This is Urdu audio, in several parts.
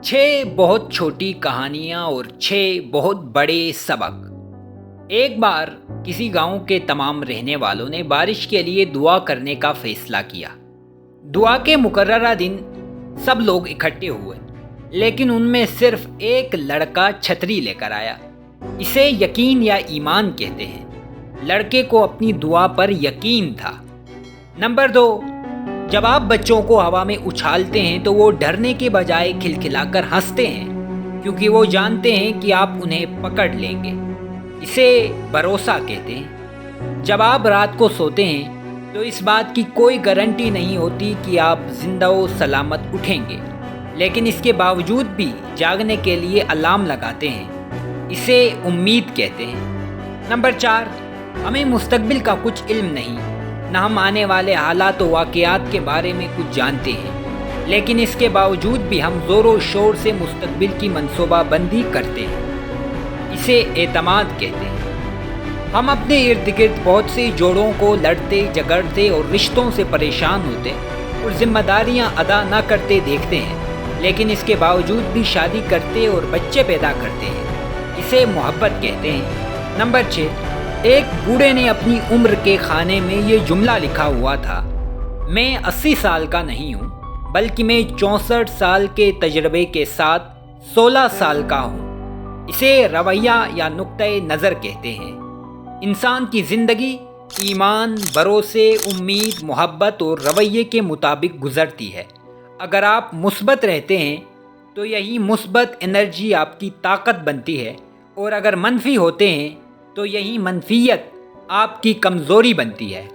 6 بہت چھوٹی کہانیاں اور 6 بہت بڑے سبق۔ ایک بار کسی گاؤں کے تمام رہنے والوں نے بارش کے لیے دعا کرنے کا فیصلہ کیا۔ دعا کے مقررہ دن سب لوگ اکٹھے ہوئے، لیکن ان میں صرف ایک لڑکا چھتری لے کر آیا۔ اسے یقین یا ایمان کہتے ہیں۔ لڑکے کو اپنی دعا پر یقین تھا۔ نمبر 2، جب آپ بچوں کو ہوا میں اچھالتے ہیں تو وہ ڈرنے کے بجائے کھلکھلا کر ہنستے ہیں، کیونکہ وہ جانتے ہیں کہ آپ انہیں پکڑ لیں گے۔ اسے بھروسہ کہتے ہیں۔ جب آپ رات کو سوتے ہیں تو اس بات کی کوئی گارنٹی نہیں ہوتی کہ آپ زندہ و سلامت اٹھیں گے، لیکن اس کے باوجود بھی جاگنے کے لیے الارم لگاتے ہیں۔ اسے امید کہتے ہیں۔ نمبر 4، ہمیں مستقبل کا کچھ علم نہیں، نہ ہم آنے والے حالات و واقعات کے بارے میں کچھ جانتے ہیں، لیکن اس کے باوجود بھی ہم زور و شور سے مستقبل کی منصوبہ بندی کرتے ہیں۔ اسے اعتماد کہتے ہیں۔ ہم اپنے ارد گرد بہت سے جوڑوں کو لڑتے جھگڑتے اور رشتوں سے پریشان ہوتے اور ذمہ داریاں ادا نہ کرتے دیکھتے ہیں، لیکن اس کے باوجود بھی شادی کرتے اور بچے پیدا کرتے ہیں۔ اسے محبت کہتے ہیں۔ نمبر 6، ایک بوڑھے نے اپنی عمر کے خانے میں یہ جملہ لکھا ہوا تھا: میں 80 سال کا نہیں ہوں، بلکہ میں 64 سال کے تجربے کے ساتھ 16 سال کا ہوں۔ اسے رویہ یا نقطۂ نظر کہتے ہیں۔ انسان کی زندگی ایمان، بھروسے، امید، محبت اور رویے کے مطابق گزرتی ہے۔ اگر آپ مثبت رہتے ہیں تو یہی مثبت انرجی آپ کی طاقت بنتی ہے، اور اگر منفی ہوتے ہیں تو یہی منفیت آپ کی کمزوری بنتی ہے۔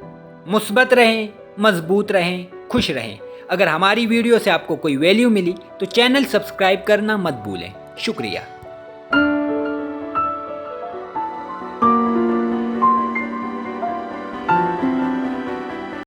مثبت رہیں، مضبوط رہیں، خوش رہیں۔ اگر ہماری ویڈیو سے آپ کو کوئی ویلیو ملی تو چینل سبسکرائب کرنا مت بھولیں۔ شکریہ۔